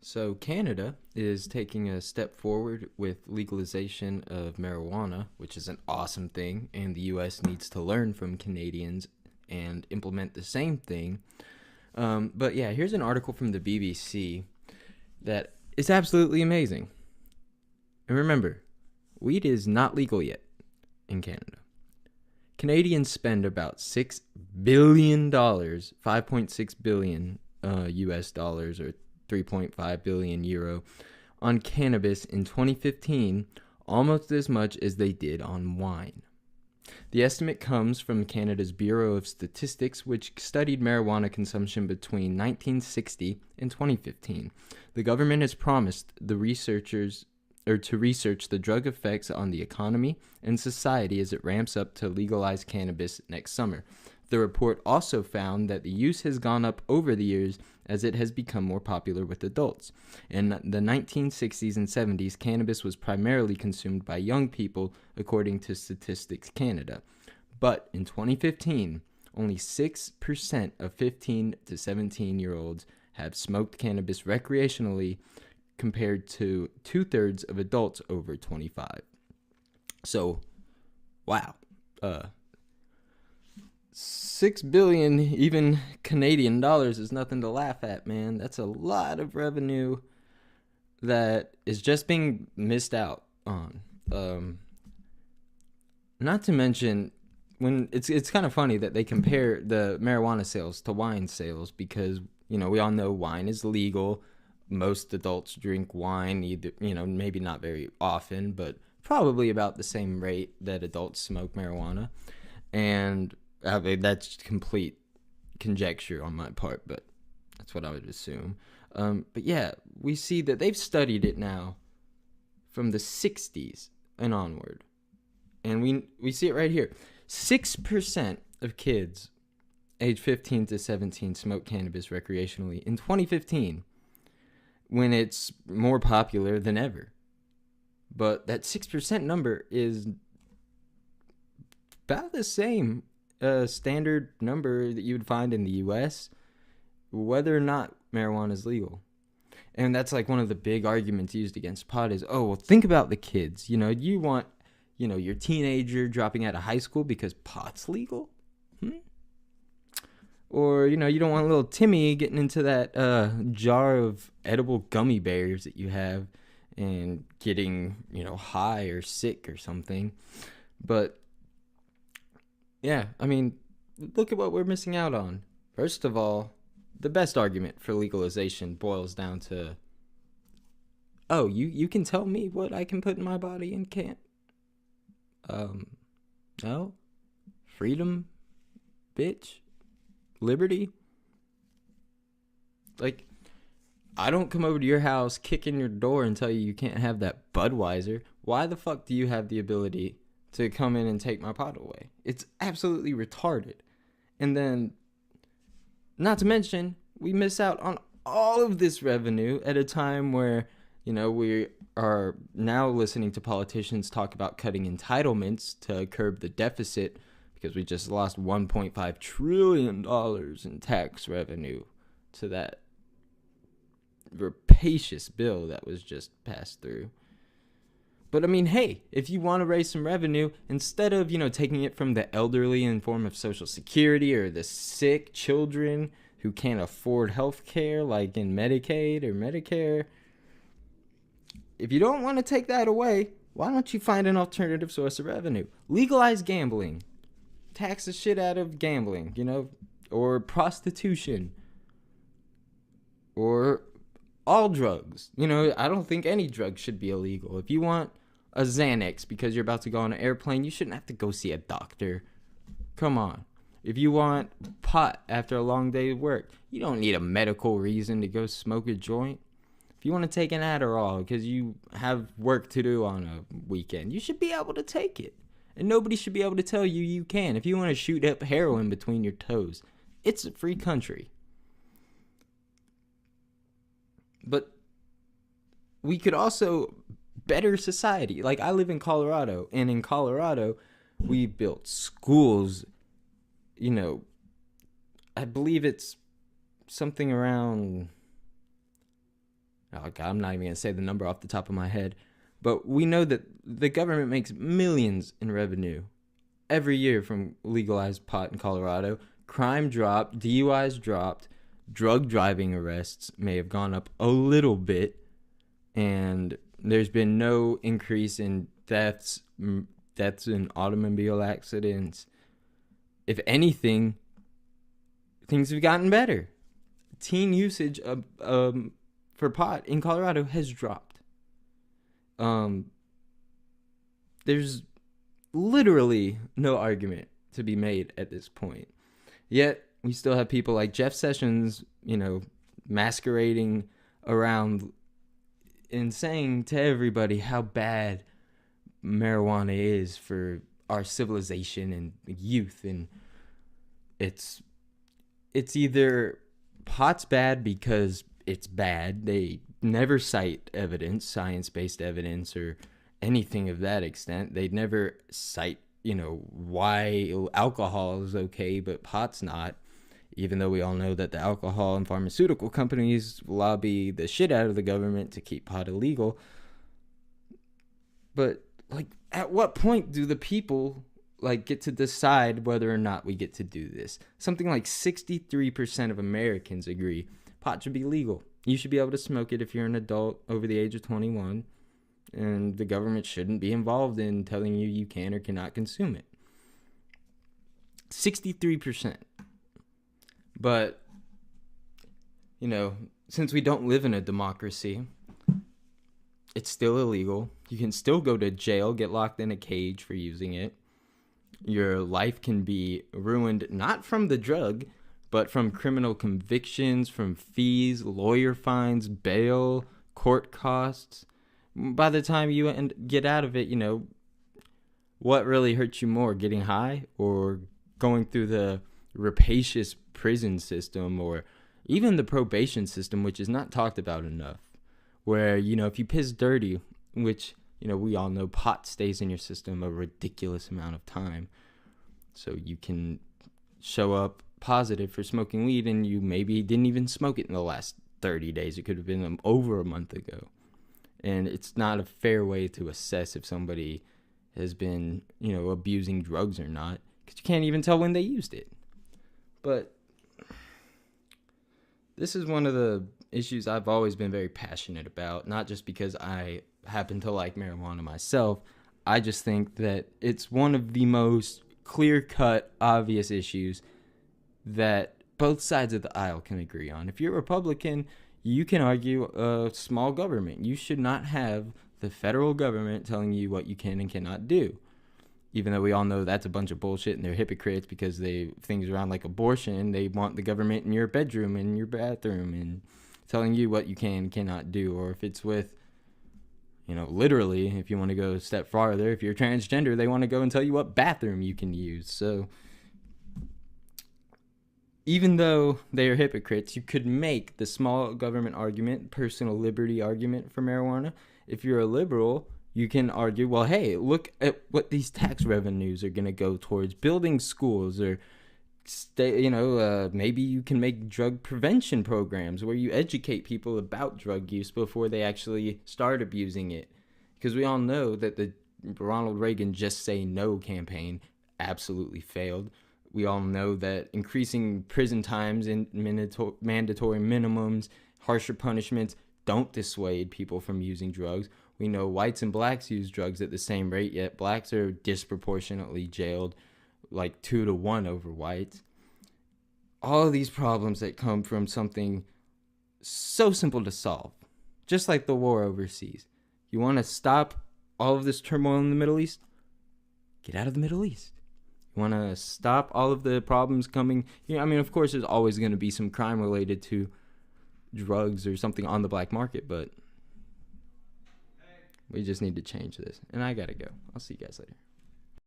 So Canada is taking a step forward with legalization of marijuana, which is an awesome thing, and the US needs to learn from Canadians and implement the same thing. But yeah, here's an article from the BBC that is absolutely amazing. And remember, weed is not legal yet in Canada. Canadians spend about $6 billion, 5.6 billion US dollars, or 3.5 billion euro on cannabis in 2015, almost as much as they did on wine. The estimate comes from Canada's Bureau of Statistics, which studied marijuana consumption between 1960 and 2015. The government has promised the researchers to research the drug effects on the economy and society as it ramps up to legalize cannabis next summer. The report also found that the use has gone up over the years as it has become more popular with adults. In the 1960s and 70s, cannabis was primarily consumed by young people, according to Statistics Canada. But in 2015, only 6% of 15 to 17-year-olds have smoked cannabis recreationally, compared to 2/3 of adults over 25. So, wow. 6 billion, even Canadian dollars, is nothing to laugh at, man. That's a lot of revenue that is just being missed out on. Not to mention, when it's kind of funny that they compare the marijuana sales to wine sales, because we all know wine is legal. Most adults drink wine, either maybe not very often, but probably about the same rate that adults smoke marijuana. And that's complete conjecture on my part, but that's what I would assume. But yeah, we see that they've studied it now from the 60s and onward. And we see it right here. 6% of kids age 15 to 17 smoke cannabis recreationally in 2015, when it's more popular than ever. But that 6% number is about the same standard number that you would find in the US, whether or not marijuana is legal. And that's like one of the big arguments used against pot is, oh, well, think about the kids. You want, your teenager dropping out of high school because pot's legal? Or, you don't want little Timmy getting into that jar of edible gummy bears that you have and getting, high or sick or something. But, yeah, I mean, look at what we're missing out on. First of all, the best argument for legalization boils down to, oh, you can tell me what I can put in my body and can't? No? Freedom, bitch? Liberty? Like, I don't come over to your house, kick in your door, and tell you can't have that Budweiser. Why the fuck do you have the ability to come in and take my pot away? It's absolutely retarded. And then, not to mention, we miss out on all of this revenue at a time where, we are now listening to politicians talk about cutting entitlements to curb the deficit, because we just lost $1.5 trillion in tax revenue to that rapacious bill that was just passed through. But I mean, hey, if you want to raise some revenue, instead of, taking it from the elderly in form of Social Security or the sick children who can't afford health care, like in Medicaid or Medicare, if you don't want to take that away, why don't you find an alternative source of revenue? Legalize gambling. Tax the shit out of gambling, or prostitution, or all drugs. I don't think any drug should be illegal. If you want a Xanax because you're about to go on an airplane, you shouldn't have to go see a doctor. Come on. If you want pot after a long day of work, you don't need a medical reason to go smoke a joint. If you want to take an Adderall because you have work to do on a weekend, you should be able to take it. And nobody should be able to tell you you can. If you want to shoot up heroin between your toes, it's a free country. But we could also better society. Like, I live in Colorado, and in Colorado, we built schools. I believe it's something around, Oh God, I'm not even going to say the number off the top of my head. But we know that the government makes millions in revenue every year from legalized pot in Colorado. Crime dropped, DUIs dropped, drug driving arrests may have gone up a little bit, and there's been no increase in deaths in automobile accidents. If anything, things have gotten better. Teen usage for pot in Colorado has dropped. There's literally no argument to be made at this point. Yet we still have people like Jeff Sessions, masquerading around and saying to everybody how bad marijuana is for our civilization and youth. And it's either pot's bad because it's bad. They never cite evidence, science-based evidence, or anything of that extent. They'd never cite, why alcohol is okay, but pot's not, even though we all know that the alcohol and pharmaceutical companies lobby the shit out of the government to keep pot illegal. But, at what point do the people, get to decide whether or not we get to do this? Something like 63% of Americans agree pot should be legal. You should be able to smoke it if you're an adult over the age of 21, and the government shouldn't be involved in telling you can or cannot consume it. 63%. But, since we don't live in a democracy, it's still illegal. You can still go to jail, get locked in a cage for using it. Your life can be ruined, not from the drug, but from criminal convictions, from fees, lawyer fines, bail, court costs. By the time you get out of it, what really hurts you more, getting high or going through the rapacious prison system, or even the probation system, which is not talked about enough, where, if you piss dirty, which, we all know pot stays in your system a ridiculous amount of time. So you can show up positive for smoking weed and you maybe didn't even smoke it in the last 30 days. It could have been over a month ago. And it's not a fair way to assess if somebody has been, abusing drugs or not, because you can't even tell when they used it. But this is one of the issues I've always been very passionate about, not just because I happen to like marijuana myself. I just think that it's one of the most clear-cut, obvious issues that both sides of the aisle can agree on. If you're a Republican, you can argue a small government. You should not have the federal government telling you what you can and cannot do. Even though we all know that's a bunch of bullshit and they're hypocrites because things around like abortion, they want the government in your bedroom and your bathroom and telling you what you can and cannot do. Or if it's with, literally, if you want to go a step farther, if you're transgender, they want to go and tell you what bathroom you can use. So even though they are hypocrites, you could make the small government argument, personal liberty argument for marijuana. If you're a liberal, you can argue, well, hey, look at what these tax revenues are going to go towards building schools, or maybe you can make drug prevention programs where you educate people about drug use before they actually start abusing it. Because we all know that the Ronald Reagan Just Say No campaign absolutely failed. We all know that increasing prison times and mandatory minimums, harsher punishments don't dissuade people from using drugs. We know whites and blacks use drugs at the same rate, yet blacks are disproportionately jailed, like 2 to 1 over whites. All of these problems that come from something so simple to solve, just like the war overseas. You want to stop all of this turmoil in the Middle East? Get out of the Middle East. You want to stop all of the problems coming? Of course, there's always going to be some crime related to drugs or something on the black market, but we just need to change this. And I got to go. I'll see you guys later.